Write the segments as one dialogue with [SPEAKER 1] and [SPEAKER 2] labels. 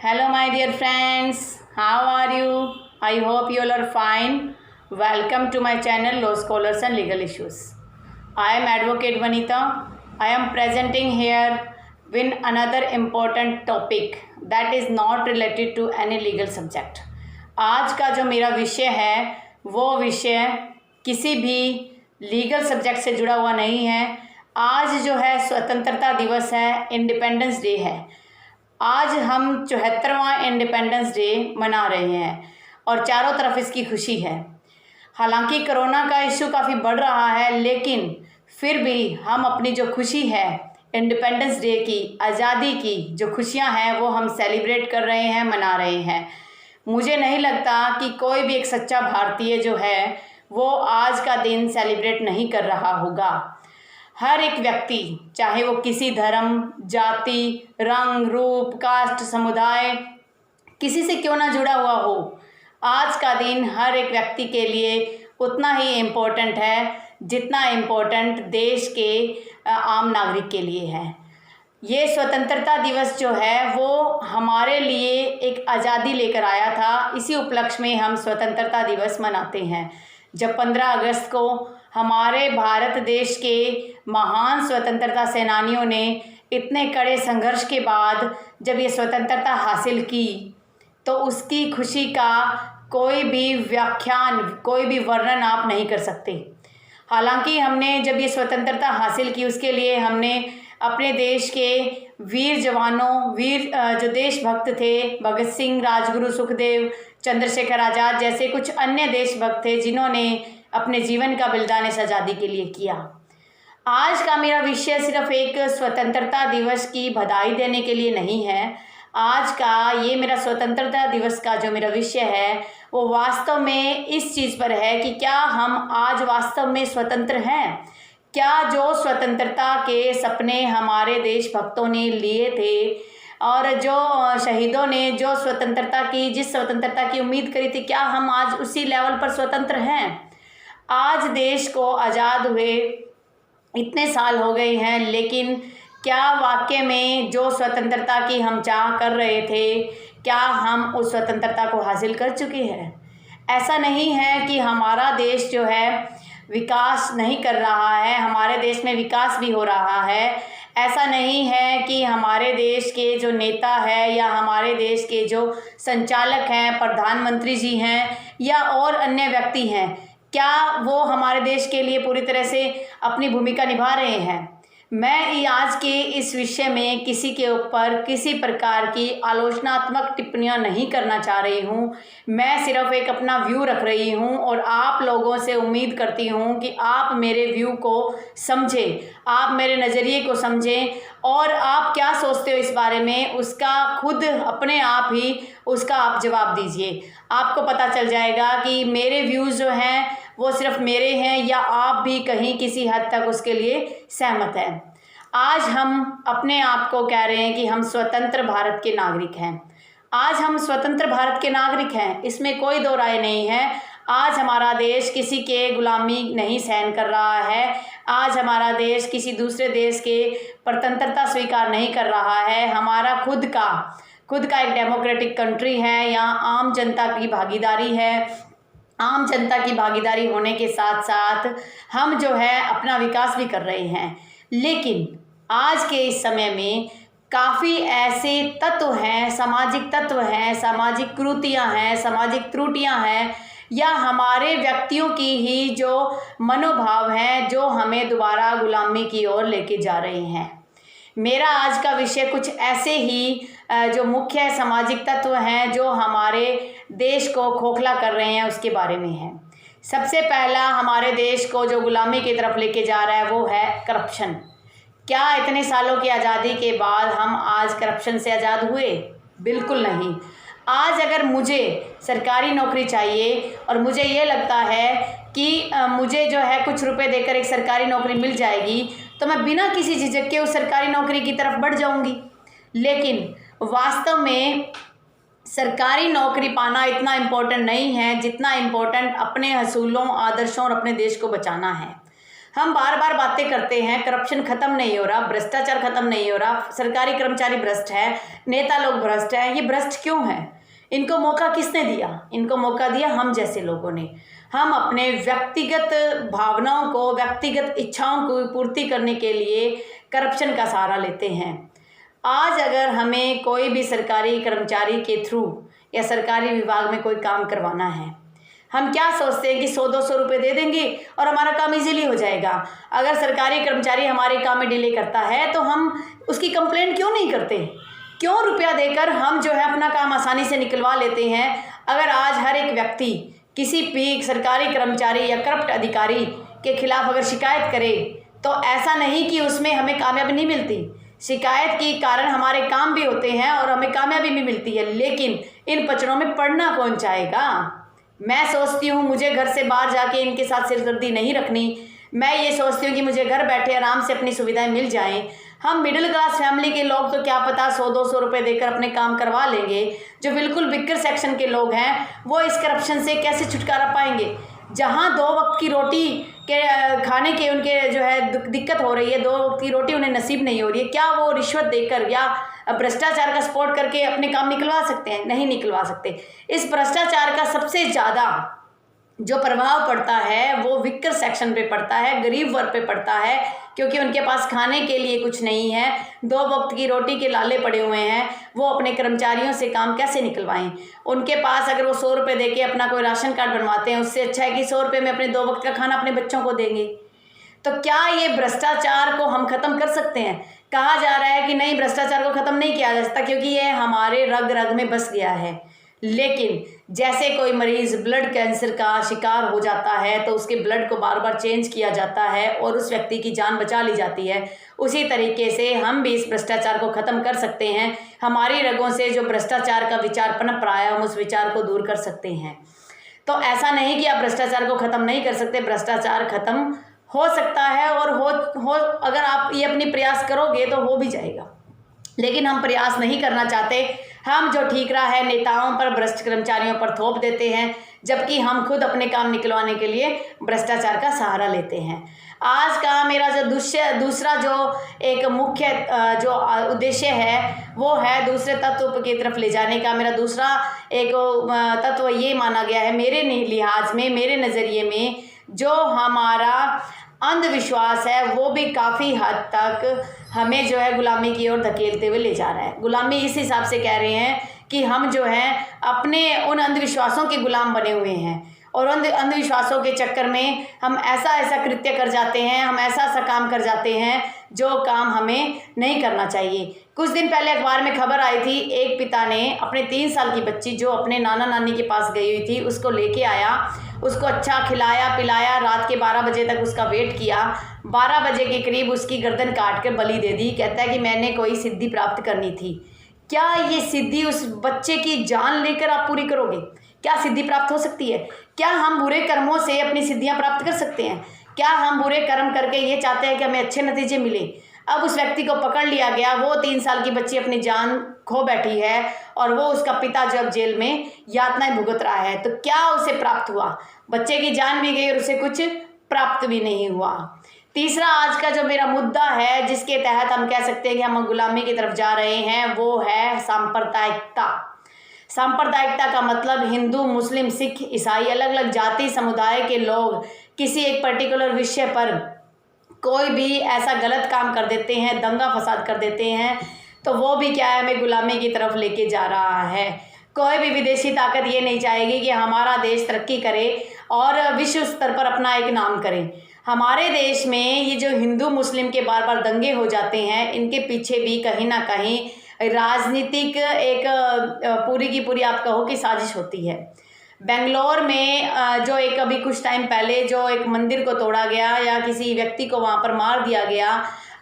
[SPEAKER 1] Hello, my dear friends. How are you? I hope you all are fine. Welcome to my channel, Law Scholars and Legal Issues. I am Advocate Vanita. I am presenting here with another important topic that is not related to any legal subject. आज का जो मेरा विषय है वो विषय किसी भी लीगल सब्जेक्ट से जुड़ा हुआ नहीं है। आज जो है स्वतंत्रता दिवस है, इंडिपेंडेंस डे है। आज हम 74वां इंडिपेंडेंस डे मना रहे हैं और चारों तरफ इसकी खुशी है। हालांकि कोरोना का इशू काफ़ी बढ़ रहा है, लेकिन फिर भी हम अपनी जो खुशी है इंडिपेंडेंस डे की, आज़ादी की जो खुशियां हैं वो हम सेलिब्रेट कर रहे हैं, मना रहे हैं। मुझे नहीं लगता कि कोई भी एक सच्चा भारतीय जो है वो आज का दिन सेलिब्रेट नहीं कर रहा होगा। हर एक व्यक्ति, चाहे वो किसी धर्म, जाति, रंग, रूप, कास्ट, समुदाय, किसी से क्यों ना जुड़ा हुआ हो, आज का दिन हर एक व्यक्ति के लिए उतना ही इम्पोर्टेंट है जितना इम्पोर्टेंट देश के आम नागरिक के लिए है। ये स्वतंत्रता दिवस जो है वो हमारे लिए एक आज़ादी लेकर आया था। इसी उपलक्ष्य में हम स्वतंत्रता दिवस मनाते हैं। जब 15 अगस्त को हमारे भारत देश के महान स्वतंत्रता सेनानियों ने इतने कड़े संघर्ष के बाद जब ये स्वतंत्रता हासिल की, तो उसकी खुशी का कोई भी व्याख्यान, कोई भी वर्णन आप नहीं कर सकते। हालांकि हमने जब ये स्वतंत्रता हासिल की, उसके लिए हमने अपने देश के वीर जवानों, जो देशभक्त थे, भगत सिंह, राजगुरु, सुखदेव, चंद्रशेखर आज़ाद जैसे कुछ अन्य देशभक्त थे जिन्होंने अपने जीवन का बलिदान इस आज़ादी के लिए किया। आज का मेरा विषय सिर्फ एक स्वतंत्रता दिवस की बधाई देने के लिए नहीं है। आज का ये मेरा स्वतंत्रता दिवस का जो मेरा विषय है वो वास्तव में इस चीज़ पर है कि क्या हम आज वास्तव में स्वतंत्र हैं। क्या जो स्वतंत्रता के सपने हमारे देशभक्तों ने लिए थे और जो शहीदों ने जो जिस स्वतंत्रता की उम्मीद करी थी, क्या हम आज उसी लेवल पर स्वतंत्र हैं। आज देश को आज़ाद हुए इतने साल हो गए हैं, लेकिन क्या वाकई में जो स्वतंत्रता की हम चाह कर रहे थे, क्या हम उस स्वतंत्रता को हासिल कर चुके हैं। ऐसा नहीं है कि हमारा देश जो है विकास नहीं कर रहा है, हमारे देश में विकास भी हो रहा है। ऐसा नहीं है कि हमारे देश के जो नेता है या हमारे देश के जो संचालक हैं, प्रधानमंत्री जी हैं या और अन्य व्यक्ति हैं, क्या वो हमारे देश के लिए पूरी तरह से अपनी भूमिका निभा रहे हैं। मैं आज के इस विषय में किसी के ऊपर किसी प्रकार की आलोचनात्मक टिप्पणियां नहीं करना चाह रही हूं। मैं सिर्फ एक अपना व्यू रख रही हूं और आप लोगों से उम्मीद करती हूं कि आप मेरे व्यू को समझें, आप मेरे नज़रिए को समझें और आप क्या सोचते हो इस बारे में उसका खुद अपने आप ही उसका आप जवाब दीजिए। आपको पता चल जाएगा कि मेरे व्यूज़ जो हैं वो सिर्फ मेरे हैं या आप भी कहीं किसी हद तक उसके लिए सहमत हैं। आज हम अपने आप को कह रहे हैं कि हम स्वतंत्र भारत के नागरिक हैं। आज हम स्वतंत्र भारत के नागरिक हैं, इसमें कोई दो राय नहीं है। आज हमारा देश किसी के गुलामी नहीं सहन कर रहा है। आज हमारा देश किसी दूसरे देश के स्वतंत्रता स्वीकार नहीं कर रहा है। हमारा खुद का एक डेमोक्रेटिक कंट्री है। यहाँ आम जनता की भागीदारी है। आम जनता की भागीदारी होने के साथ साथ हम जो है अपना विकास भी कर रहे हैं। लेकिन आज के इस समय में काफ़ी ऐसे तत्व हैं, सामाजिक तत्व हैं, सामाजिक कुरीतियाँ हैं, सामाजिक त्रुटियाँ हैं या हमारे व्यक्तियों की ही जो मनोभाव हैं जो हमें दोबारा गुलामी की ओर लेके जा रहे हैं। मेरा आज का विषय कुछ ऐसे ही जो मुख्य सामाजिक तत्व हैं जो हमारे देश को खोखला कर रहे हैं उसके बारे में है। सबसे पहला हमारे देश को जो गुलामी की तरफ लेके जा रहा है वो है करप्शन। क्या इतने सालों की आज़ादी के बाद हम आज करप्शन से आज़ाद हुए? बिल्कुल नहीं। आज अगर मुझे सरकारी नौकरी चाहिए और मुझे ये लगता है कि मुझे जो है कुछ रुपए देकर एक सरकारी नौकरी मिल जाएगी, तो मैं बिना किसी झिझक के उस सरकारी नौकरी की तरफ बढ़ जाऊंगी। लेकिन वास्तव में सरकारी नौकरी पाना इतना इम्पोर्टेंट नहीं है जितना इम्पोर्टेंट अपने असूलों, आदर्शों और अपने देश को बचाना है। हम बार बार बातें करते हैं, करप्शन खत्म नहीं हो रहा, भ्रष्टाचार खत्म नहीं हो रहा, सरकारी कर्मचारी भ्रष्ट है, नेता लोग भ्रष्ट हैं। ये भ्रष्ट क्यों है? इनको मौका किसने दिया? इनको मौका दिया हम जैसे लोगों ने। हम अपने व्यक्तिगत भावनाओं को, व्यक्तिगत इच्छाओं को पूर्ति करने के लिए करप्शन का सहारा लेते हैं। आज अगर हमें कोई भी सरकारी कर्मचारी के थ्रू या सरकारी विभाग में कोई काम करवाना है, हम क्या सोचते हैं कि 100-200 रुपये दे देंगे और हमारा काम इजीली हो जाएगा। अगर सरकारी कर्मचारी हमारे काम में डिले करता है तो हम उसकी कंप्लेंट क्यों नहीं करते? क्यों रुपया देकर हम जो है अपना काम आसानी से निकलवा लेते हैं? अगर आज हर एक व्यक्ति किसी भी सरकारी कर्मचारी या करप्ट अधिकारी के खिलाफ अगर शिकायत करे तो ऐसा नहीं कि उसमें हमें कामयाबी नहीं मिलती। शिकायत के कारण हमारे काम भी होते हैं और हमें कामयाबी भी मिलती है, लेकिन इन पचड़ों में पड़ना कौन चाहेगा? मैं सोचती हूँ मुझे घर से बाहर जाके इनके साथ सिरदर्दी नहीं रखनी। मैं ये सोचती हूँ कि मुझे घर बैठे आराम से अपनी सुविधाएं मिल जाएं। हम मिडिल क्लास फैमिली के लोग तो क्या पता 100-200 रुपये देकर अपने काम करवा लेंगे। जो बिल्कुल बिक्कर सेक्शन के लोग हैं वो इस करप्शन से कैसे छुटकारा पाएंगे? जहाँ 2 वक्त की रोटी के खाने के उनके जो है दिक्कत हो रही है, 2 वक्त की रोटी उन्हें नसीब नहीं हो रही है, क्या वो रिश्वत देकर या भ्रष्टाचार का सपोर्ट करके अपने काम निकलवा सकते हैं? नहीं निकलवा सकते। इस भ्रष्टाचार का सबसे ज़्यादा जो प्रभाव पड़ता है वो विकर सेक्शन पे पड़ता है, गरीब वर्ग पे पड़ता है, क्योंकि उनके पास खाने के लिए कुछ नहीं है, 2 वक्त की रोटी के लाले पड़े हुए हैं। वो अपने कर्मचारियों से काम कैसे निकलवाएं? उनके पास अगर वो 100 रुपये दे के अपना कोई राशन कार्ड बनवाते हैं, उससे अच्छा है कि 100 रुपये में अपने 2 वक्त का खाना अपने बच्चों को देंगे। तो क्या ये भ्रष्टाचार को हम खत्म कर सकते हैं? कहा जा रहा है कि नहीं, भ्रष्टाचार को खत्म नहीं किया जा सकता क्योंकि ये हमारे रग रग में बस गया है। लेकिन जैसे कोई मरीज ब्लड कैंसर का शिकार हो जाता है तो उसके ब्लड को बार बार चेंज किया जाता है और उस व्यक्ति की जान बचा ली जाती है, उसी तरीके से हम भी इस भ्रष्टाचार को ख़त्म कर सकते हैं। हमारी रगों से जो भ्रष्टाचार का विचार पनप रहा है हम उस विचार को दूर कर सकते हैं। तो ऐसा नहीं कि आप भ्रष्टाचार को ख़त्म नहीं कर सकते, भ्रष्टाचार ख़त्म हो सकता है और हो अगर आप ये अपनी प्रयास करोगे तो हो भी जाएगा। लेकिन हम प्रयास नहीं करना चाहते। हम जो ठीक रहा है नेताओं पर, भ्रष्ट कर्मचारियों पर थोप देते हैं, जबकि हम खुद अपने काम निकलवाने के लिए भ्रष्टाचार का सहारा लेते हैं। आज का मेरा जो दूसरा जो एक मुख्य जो उद्देश्य है वो है दूसरे तत्व की तरफ ले जाने का। मेरा दूसरा एक तत्व ये माना गया है मेरे लिहाज में, मेरे नज़रिए में, जो हमारा अंधविश्वास है वो भी काफ़ी हद तक हमें जो है गुलामी की ओर धकेलते हुए ले जा रहा है। गुलामी इस हिसाब से कह रहे हैं कि हम जो है अपने उन अंधविश्वासों के गुलाम बने हुए हैं और उन अंधविश्वासों के चक्कर में हम ऐसा कृत्य कर जाते हैं, हम ऐसा काम कर जाते हैं जो काम हमें नहीं करना चाहिए। कुछ दिन पहले अखबार में खबर आई थी, एक पिता ने अपने 3 साल की बच्ची जो अपने नाना नानी के पास गई हुई थी उसको लेके आया, उसको अच्छा खिलाया पिलाया, रात के 12 बजे तक उसका वेट किया, 12 बजे के करीब उसकी गर्दन काट कर बलि दे दी। कहता है कि मैंने कोई सिद्धि प्राप्त करनी थी। क्या ये सिद्धि उस बच्चे की जान लेकर आप पूरी करोगे? क्या सिद्धि प्राप्त हो सकती है? क्या हम बुरे कर्मों से अपनी सिद्धियां प्राप्त कर सकते हैं? क्या हम बुरे कर्म करके ये चाहते हैं कि हमें अच्छे नतीजे मिले? अब उस व्यक्ति को पकड़ लिया गया, वो 3 साल की बच्ची अपनी जान खो बैठी है और वो उसका पिता जो अब जेल में यातनाएं भुगत रहा है। तो क्या उसे प्राप्त हुआ? बच्चे की जान भी गई और उसे कुछ प्राप्त भी नहीं हुआ। तीसरा आज का जो मेरा मुद्दा है जिसके तहत हम कह सकते हैं कि हम गुलामी की तरफ जा रहे हैं वो है सांप्रदायिकता। सांप्रदायिकता का मतलब हिंदू, मुस्लिम, सिख, ईसाई, अलग अलग जाति समुदाय के लोग किसी एक पर्टिकुलर विषय पर कोई भी ऐसा गलत काम कर देते हैं, दंगा फसाद कर देते हैं, तो वो भी क्या है, हमें गुलामी की तरफ लेके जा रहा है। कोई भी विदेशी ताकत ये नहीं चाहेगी कि हमारा देश तरक्की करे और विश्व स्तर पर अपना एक नाम करे। हमारे देश में ये जो हिंदू मुस्लिम के बार बार दंगे हो जाते हैं, इनके पीछे भी कहीं ना कहीं राजनीतिक एक पूरी की पूरी आप कहो कि साजिश होती है। बेंगलोर में जो एक अभी कुछ टाइम पहले जो एक मंदिर को तोड़ा गया या किसी व्यक्ति को वहाँ पर मार दिया गया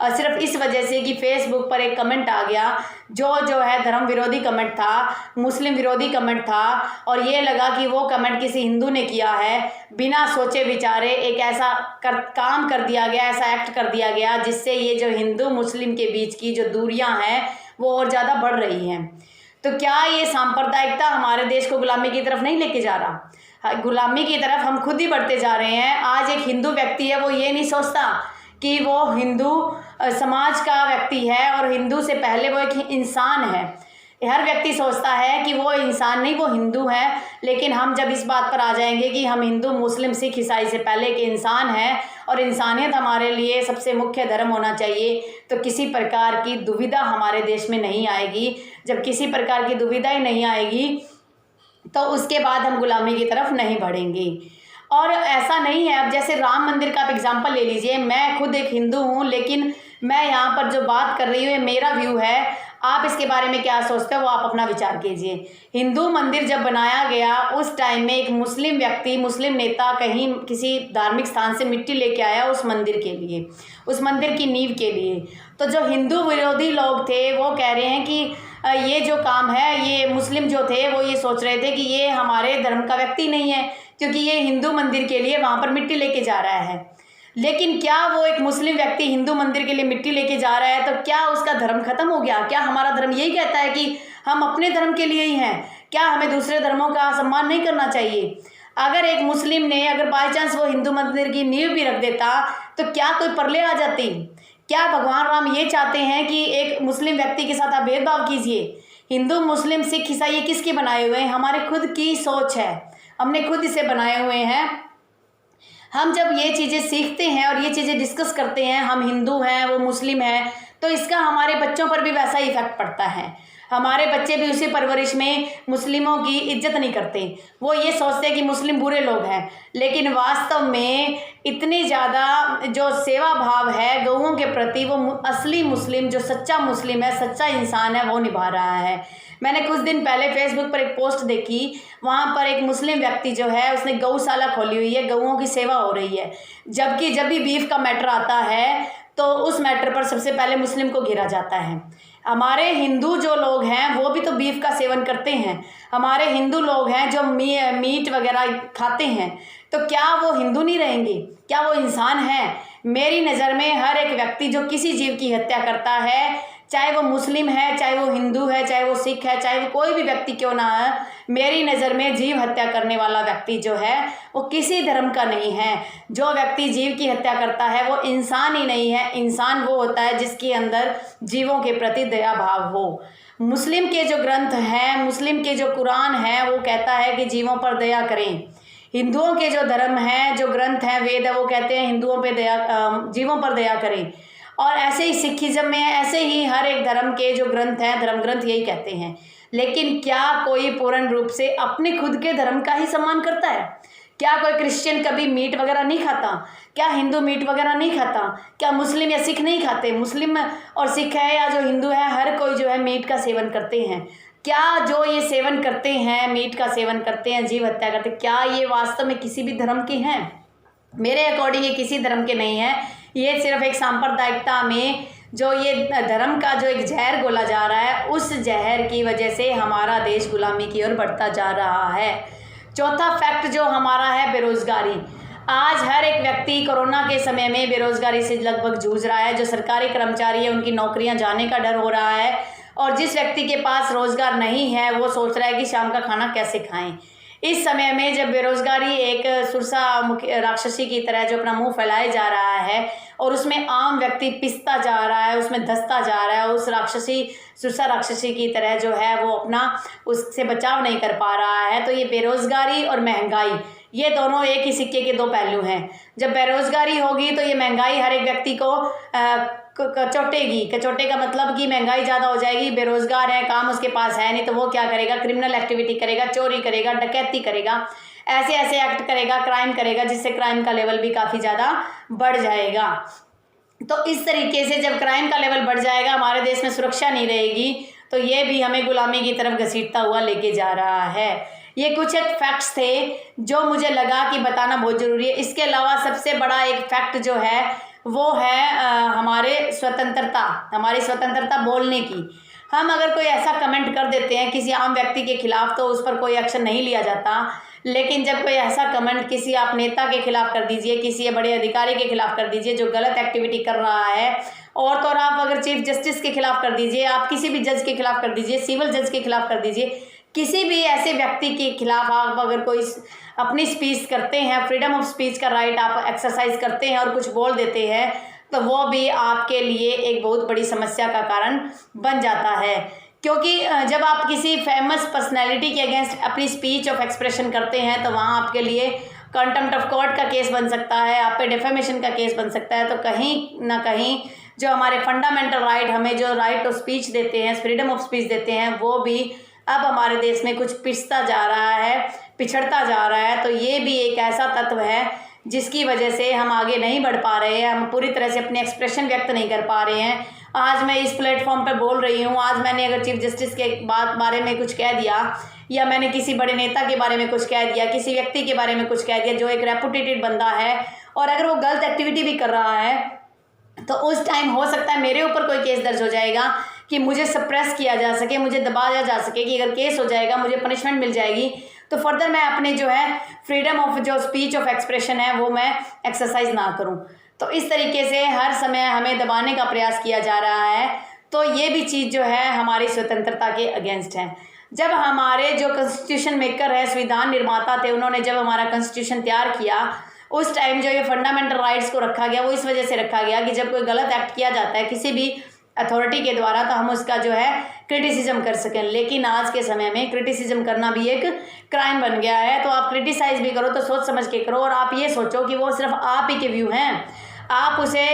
[SPEAKER 1] सिर्फ इस वजह से कि फेसबुक पर एक कमेंट आ गया जो है धर्म विरोधी कमेंट था, मुस्लिम विरोधी कमेंट था, और ये लगा कि वो कमेंट किसी हिंदू ने किया है। बिना सोचे विचारे एक ऐसा काम कर दिया गया, ऐसा एक्ट कर दिया गया जिससे ये जो हिंदू मुस्लिम के बीच की जो दूरियां हैं वो और ज़्यादा बढ़ रही हैं। तो क्या ये सांप्रदायिकता हमारे देश को गुलामी की तरफ नहीं लेके जा रहा? गुलामी की तरफ हम खुद ही बढ़ते जा रहे हैं। आज एक हिंदू व्यक्ति है, वो ये नहीं सोचता कि वो हिंदू समाज का व्यक्ति है और हिंदू से पहले वो एक इंसान है। हर व्यक्ति सोचता है कि वो इंसान नहीं, वो हिंदू है। लेकिन हम जब इस बात पर आ जाएंगे कि हम हिंदू, मुस्लिम, सिख, ईसाई से पहले के इंसान हैं और इंसानियत हमारे लिए सबसे मुख्य धर्म होना चाहिए, तो किसी प्रकार की दुविधा हमारे देश में नहीं आएगी। जब किसी प्रकार की दुविधा ही नहीं आएगी तो उसके बाद हम गुलामी की तरफ नहीं बढ़ेंगे। और ऐसा नहीं है, अब जैसे राम मंदिर का आप एग्जाम्पल ले लीजिए। मैं खुद एक हिंदू हूँ, लेकिन मैं यहाँ पर जो बात कर रही हूँ ये मेरा व्यू है। आप इसके बारे में क्या सोचते हो वो आप अपना विचार कीजिए। हिंदू मंदिर जब बनाया गया उस टाइम में एक मुस्लिम व्यक्ति, मुस्लिम नेता कहीं किसी धार्मिक स्थान से मिट्टी लेके आया उस मंदिर के लिए, उस मंदिर की नींव के लिए। तो जो हिंदू विरोधी लोग थे वो कह रहे हैं कि ये जो काम है, ये मुस्लिम जो थे वो ये सोच रहे थे कि ये हमारे धर्म का व्यक्ति नहीं है, क्योंकि ये हिंदू मंदिर के लिए वहाँ पर मिट्टी लेके जा रहा है। लेकिन क्या वो एक मुस्लिम व्यक्ति हिंदू मंदिर के लिए मिट्टी लेके जा रहा है तो क्या उसका धर्म खत्म हो गया? क्या हमारा धर्म यही कहता है कि हम अपने धर्म के लिए ही हैं? क्या हमें दूसरे धर्मों का सम्मान नहीं करना चाहिए? अगर एक मुस्लिम ने, अगर बाई चांस वो हिंदू मंदिर की नींव भी रख देता तो क्या कोई परले आ जाती? क्या भगवान राम ये चाहते हैं कि एक मुस्लिम व्यक्ति के साथ आप भेदभाव कीजिए? हिंदू, मुस्लिम, सिख, ईसाई ये किसके बनाए हुए हैं? हमारे खुद की सोच है, हमने खुद इसे बनाए हुए हैं। हम जब ये चीज़ें सीखते हैं और ये चीज़ें डिस्कस करते हैं, हम हिंदू हैं, वो मुस्लिम हैं, तो इसका हमारे बच्चों पर भी वैसा ही इफेक्ट पड़ता है। हमारे बच्चे भी उसी परवरिश में मुस्लिमों की इज्जत नहीं करते। वो ये सोचते हैं कि मुस्लिम बुरे लोग हैं, लेकिन वास्तव में इतनी ज़्यादा जो सेवा भाव है गौओं के प्रति, वो असली मुस्लिम, जो सच्चा मुस्लिम है, सच्चा इंसान है, वो निभा रहा है। मैंने कुछ दिन पहले फेसबुक पर एक पोस्ट देखी, वहाँ पर एक मुस्लिम व्यक्ति जो है उसने गौशाला खोली हुई है, गौओं की सेवा हो रही है। जबकि जब भी बीफ का मैटर आता है तो उस मैटर पर सबसे पहले मुस्लिम को घेरा जाता है। हमारे हिंदू जो लोग हैं वो भी तो बीफ का सेवन करते हैं। हमारे हिंदू लोग हैं जो मीट वगैरह खाते हैं, तो क्या वो हिंदू नहीं रहेंगे? क्या वो इंसान है? मेरी नज़र में हर एक व्यक्ति जो किसी जीव की हत्या करता है, चाहे वो मुस्लिम है, चाहे वो हिंदू है, चाहे वो सिख है, चाहे वो कोई भी व्यक्ति क्यों ना है, मेरी नज़र में जीव हत्या करने वाला व्यक्ति जो है वो किसी धर्म का नहीं है। जो व्यक्ति जीव की हत्या करता है वो इंसान ही नहीं है। इंसान वो होता है जिसके अंदर जीवों के प्रति दया भाव हो। मुस्लिम के जो ग्रंथ हैं, मुस्लिम के जो कुरान है, वो कहता है कि जीवों पर दया करें। हिंदुओं के जो धर्म हैं, जो ग्रंथ हैं, वेद है, वो कहते हैं हिंदुओं पर जीवों पर दया करें। और ऐसे ही सिखिज्म में, ऐसे ही हर एक धर्म के जो ग्रंथ हैं, धर्म ग्रंथ यही कहते हैं। लेकिन क्या कोई पूर्ण रूप से अपने खुद के धर्म का ही सम्मान करता है? क्या कोई क्रिश्चियन कभी मीट वगैरह नहीं खाता? क्या हिंदू मीट वगैरह नहीं खाता? क्या मुस्लिम या सिख नहीं खाते? मुस्लिम और सिख है या जो हिंदू है, हर कोई जो है मीट का सेवन करते हैं। क्या जो ये सेवन करते हैं, मीट का सेवन करते हैं, जीव हत्या करते हैं, क्या ये वास्तव में किसी भी धर्म के हैं? मेरे अकॉर्डिंग ये किसी धर्म के नहीं है। ये सिर्फ एक सांप्रदायिकता में जो ये धर्म का जो एक जहर घोला जा रहा है, उस जहर की वजह से हमारा देश गुलामी की ओर बढ़ता जा रहा है। चौथा फैक्ट जो हमारा है, बेरोजगारी। आज हर एक व्यक्ति कोरोना के समय में बेरोजगारी से लगभग जूझ रहा है। जो सरकारी कर्मचारी है उनकी नौकरियां जाने का डर हो रहा है, और जिस व्यक्ति के पास रोजगार नहीं है वो सोच रहा है कि शाम का खाना कैसे खाएं। इस समय में जब बेरोजगारी एक सुरसा राक्षसी की तरह जो अपना मुंह फैलाए जा रहा है और उसमें आम व्यक्ति पिसता जा रहा है, उसमें धंसता जा रहा है, उस सुरसा राक्षसी की तरह जो है वो अपना उससे बचाव नहीं कर पा रहा है, तो ये बेरोजगारी और महंगाई, ये दोनों एक ही सिक्के के दो पहलू हैं। जब बेरोजगारी होगी तो ये महंगाई हर एक व्यक्ति को कचोटेगी। कचोटे का मतलब कि महंगाई ज़्यादा हो जाएगी। बेरोजगार है, काम उसके पास है नहीं, तो वो क्या करेगा? क्रिमिनल एक्टिविटी करेगा, चोरी करेगा, डकैती करेगा, ऐसे ऐसे एक्ट करेगा, क्राइम करेगा, जिससे क्राइम का लेवल भी काफ़ी ज़्यादा बढ़ जाएगा। तो इस तरीके से जब क्राइम का लेवल बढ़ जाएगा, हमारे देश में सुरक्षा नहीं रहेगी, तो ये भी हमें गुलामी की तरफ घसीटता हुआ लेके जा रहा है। ये कुछ एक फैक्ट्स थे जो मुझे लगा कि बताना बहुत ज़रूरी है। इसके अलावा सबसे बड़ा एक फैक्ट जो है वो है हमारी स्वतंत्रता बोलने की। हम अगर कोई ऐसा कमेंट कर देते हैं किसी आम व्यक्ति के खिलाफ तो उस पर कोई एक्शन नहीं लिया जाता, लेकिन जब कोई ऐसा कमेंट किसी आप नेता के खिलाफ कर दीजिए, किसी बड़े अधिकारी के खिलाफ कर दीजिए जो गलत एक्टिविटी कर रहा है, और तो और आप अगर चीफ जस्टिस के खिलाफ कर दीजिए, आप किसी भी जज के खिलाफ कर दीजिए, सिविल जज के खिलाफ कर दीजिए, किसी भी ऐसे व्यक्ति के खिलाफ आप अगर कोई अपनी स्पीच करते हैं, फ्रीडम ऑफ स्पीच का राइट आप एक्सरसाइज करते हैं और कुछ बोल देते हैं, तो वो भी आपके लिए एक बहुत बड़ी समस्या का कारण बन जाता है। क्योंकि जब आप किसी फेमस पर्सनैलिटी के अगेंस्ट अपनी स्पीच ऑफ एक्सप्रेशन करते हैं तो वहाँ आपके लिए कंटेम्प्ट ऑफ कोर्ट का केस बन सकता है, आप पे डिफेमेशन का केस बन सकता है। तो कहीं ना कहीं जो हमारे फंडामेंटल राइट, हमें जो राइट ऑफ स्पीच देते हैं, फ्रीडम ऑफ स्पीच देते हैं, वो भी अब हमारे देश में कुछ पिछता जा रहा है, पिछड़ता जा रहा है। तो ये भी एक ऐसा तत्व है जिसकी वजह से हम आगे नहीं बढ़ पा रहे हैं, हम पूरी तरह से अपने एक्सप्रेशन व्यक्त नहीं कर पा रहे हैं। आज मैं इस प्लेटफॉर्म पर बोल रही हूँ, आज मैंने अगर चीफ जस्टिस के बारे में कुछ कह दिया, या मैंने किसी बड़े नेता के बारे में कुछ कह दिया, किसी व्यक्ति के बारे में कुछ कह दिया जो एक रेपुटेटेड बंदा है, और अगर वो गलत एक्टिविटी भी कर रहा है, तो उस टाइम हो सकता है मेरे ऊपर कोई केस दर्ज हो जाएगा कि मुझे सप्रेस किया जा सके, मुझे दबाया जा सके, कि अगर केस हो जाएगा मुझे पनिशमेंट मिल जाएगी, तो फर्दर मैं अपने जो है फ्रीडम ऑफ जो स्पीच ऑफ एक्सप्रेशन है वो मैं एक्सरसाइज ना करूं। तो इस तरीके से हर समय हमें दबाने का प्रयास किया जा रहा है। तो ये भी चीज़ जो है हमारी स्वतंत्रता के अगेंस्ट है। जब हमारे जो कॉन्स्टिट्यूशन मेकर है, संविधान निर्माता थे, उन्होंने जब हमारा कॉन्स्टिट्यूशन तैयार किया, उस टाइम जो ये फंडामेंटल राइट्स को रखा गया वो इस वजह से रखा गया कि जब कोई गलत एक्ट किया जाता है किसी भी अथॉरिटी के द्वारा, तो हम उसका जो है क्रिटिसिज्म कर सकें। लेकिन आज के समय में क्रिटिसिज्म करना भी एक क्राइम बन गया है। तो आप क्रिटिसाइज भी करो तो सोच समझ के करो, और आप ये सोचो कि वो सिर्फ आप ही के व्यू हैं। आप उसे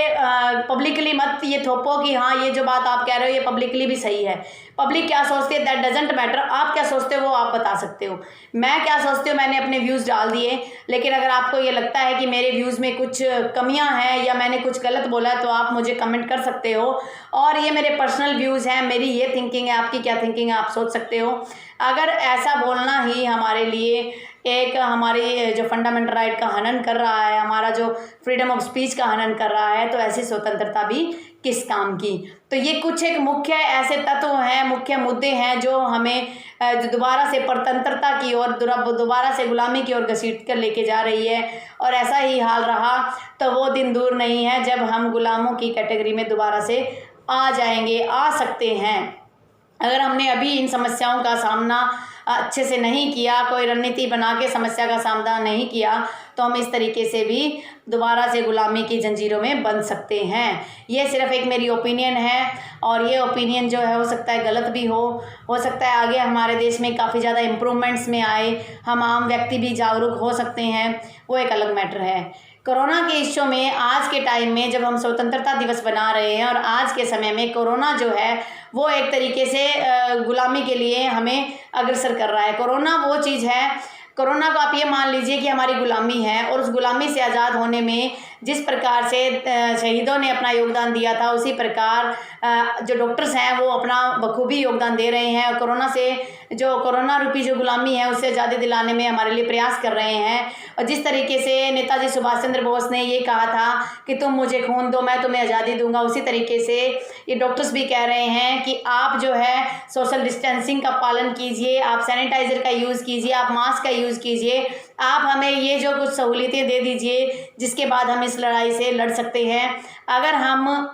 [SPEAKER 1] पब्लिकली मत ये थोपो कि हाँ ये जो बात आप कह रहे हो ये पब्लिकली भी सही है। पब्लिक क्या सोचती है दैट डजेंट मैटर, आप क्या सोचते हो वो आप बता सकते हो। मैं क्या सोचती हूँ, मैंने अपने व्यूज़ डाल दिए, लेकिन अगर आपको ये लगता है कि मेरे व्यूज़ में कुछ कमियां हैं या मैंने कुछ गलत बोला है, तो आप मुझे कमेंट कर सकते हो। और ये मेरे पर्सनल व्यूज़ हैं, मेरी ये थिंकिंग है, आपकी क्या थिंकिंग है आप सोच सकते हो। अगर ऐसा बोलना ही हमारे लिए एक हमारी जो फंडामेंटल राइट का हनन कर रहा है, हमारा जो फ्रीडम ऑफ स्पीच का हनन कर रहा है, तो ऐसी स्वतंत्रता भी किस काम की। तो ये कुछ एक मुख्य ऐसे तत्व हैं, मुख्य मुद्दे हैं जो हमें दोबारा से परतंत्रता की ओर, दोबारा से गुलामी की ओर घसीट कर लेके जा रही है। और ऐसा ही हाल रहा तो वो दिन दूर नहीं है जब हम गुलामों की कैटेगरी में दोबारा से आ जाएंगे, आ सकते हैं। अगर हमने अभी इन समस्याओं का सामना अच्छे से नहीं किया, कोई रणनीति बना के समस्या का सामना नहीं किया, तो हम इस तरीके से भी दोबारा से गुलामी की जंजीरों में बंध सकते हैं। ये सिर्फ एक मेरी ओपिनियन है, और ये ओपिनियन जो है हो सकता है गलत भी हो सकता है आगे हमारे देश में काफ़ी ज़्यादा इम्प्रूवमेंट्स में आए, हम आम व्यक्ति भी जागरूक हो सकते हैं, वो एक अलग मैटर है। कोरोना के इश्यू में आज के टाइम में जब हम स्वतंत्रता दिवस बना रहे हैं, और आज के समय में कोरोना जो है वो एक तरीके से गुलामी के लिए हमें अग्रसर कर रहा है। कोरोना वो चीज़ है, कोरोना को आप ये मान लीजिए कि हमारी गुलामी है, और उस गुलामी से आज़ाद होने में जिस प्रकार से शहीदों ने अपना योगदान दिया था, उसी प्रकार जो डॉक्टर्स हैं वो अपना बखूबी योगदान दे रहे हैं। कोरोना से जो कोरोना रूपी जो गुलामी है उससे आज़ादी दिलाने में हमारे लिए प्रयास कर रहे हैं। और जिस तरीके से नेताजी सुभाष चंद्र बोस ने ये कहा था कि तुम मुझे खून दो मैं तुम्हें आज़ादी दूंगा, उसी तरीके से ये डॉक्टर्स भी कह रहे हैं कि आप जो है सोशल डिस्टेंसिंग का पालन कीजिए, आप सैनिटाइज़र का यूज़ कीजिए, आप मास्क का यूज़ कीजिए, आप हमें ये जो कुछ सहूलियतें दे दीजिए जिसके बाद हम इस लड़ाई से लड़ सकते हैं। अगर हम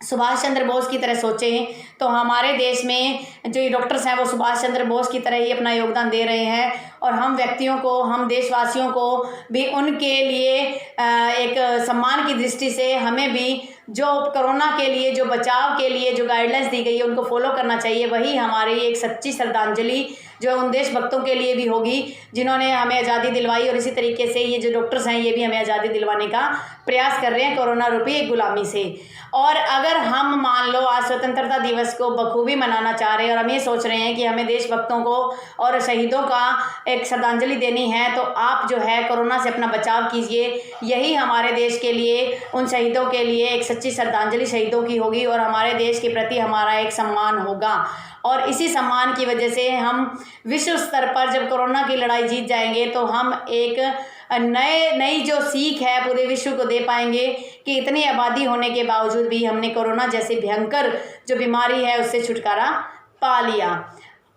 [SPEAKER 1] सुभाष चंद्र बोस की तरह सोचें तो हमारे देश में जो ये डॉक्टर्स हैं वो सुभाष चंद्र बोस की तरह ही अपना योगदान दे रहे हैं, और हम व्यक्तियों को, हम देशवासियों को भी उनके लिए एक सम्मान की दृष्टि से हमें भी जो कोरोना के लिए, जो बचाव के लिए जो गाइडलाइंस दी गई है उनको फॉलो करना चाहिए। वही हमारी एक सच्ची श्रद्धांजलि जो उन देशभक्तों के लिए भी होगी जिन्होंने हमें आज़ादी दिलवाई, और इसी तरीके से ये जो डॉक्टर्स हैं ये भी हमें आज़ादी दिलवाने का प्रयास कर रहे हैं कोरोना रूपी एक गुलामी से। और अगर हम मान लो आज स्वतंत्रता दिवस को बखूबी मनाना चाह रहे हैं, और हम ये सोच रहे हैं कि हमें देशभक्तों को और शहीदों का एक श्रद्धांजलि देनी है, तो आप जो है कोरोना से अपना बचाव कीजिए। यही हमारे देश के लिए, उन शहीदों के लिए एक सच्ची श्रद्धांजलि शहीदों की होगी, और हमारे देश के प्रति हमारा एक सम्मान होगा। और इसी सम्मान की वजह से हम विश्व स्तर पर जब कोरोना की लड़ाई जीत जाएंगे तो हम एक नई जो सीख है पूरे विश्व को दे पाएंगे कि इतनी आबादी होने के बावजूद भी हमने कोरोना जैसी भयंकर जो बीमारी है उससे छुटकारा पा लिया।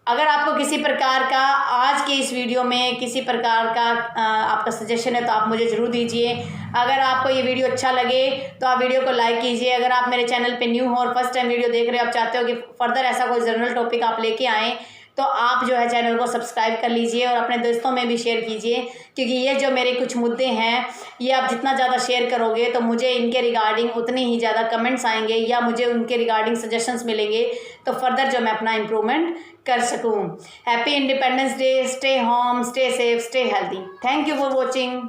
[SPEAKER 1] अगर आपको किसी प्रकार का आज के इस वीडियो में किसी प्रकार का आपका सजेशन है तो आप मुझे ज़रूर दीजिए। अगर आपको ये वीडियो अच्छा लगे तो आप वीडियो को लाइक कीजिए। अगर आप मेरे चैनल पे न्यू हो और फर्स्ट टाइम वीडियो देख रहे हो, आप चाहते हो कि फर्दर ऐसा कोई जनरल टॉपिक आप लेके आएँ, तो आप जो है चैनल को सब्सक्राइब कर लीजिए और अपने दोस्तों में भी शेयर कीजिए, क्योंकि ये जो मेरे कुछ मुद्दे हैं ये आप जितना ज़्यादा शेयर करोगे तो मुझे इनके रिगार्डिंग उतनी ही ज़्यादा कमेंट्स आएंगे या मुझे उनके रिगार्डिंग सजेशंस मिलेंगे, तो फर्दर जो मैं अपना इम्प्रूवमेंट कर सकूँ। Happy independence day, stay home, stay safe, stay healthy. Thank you for watching.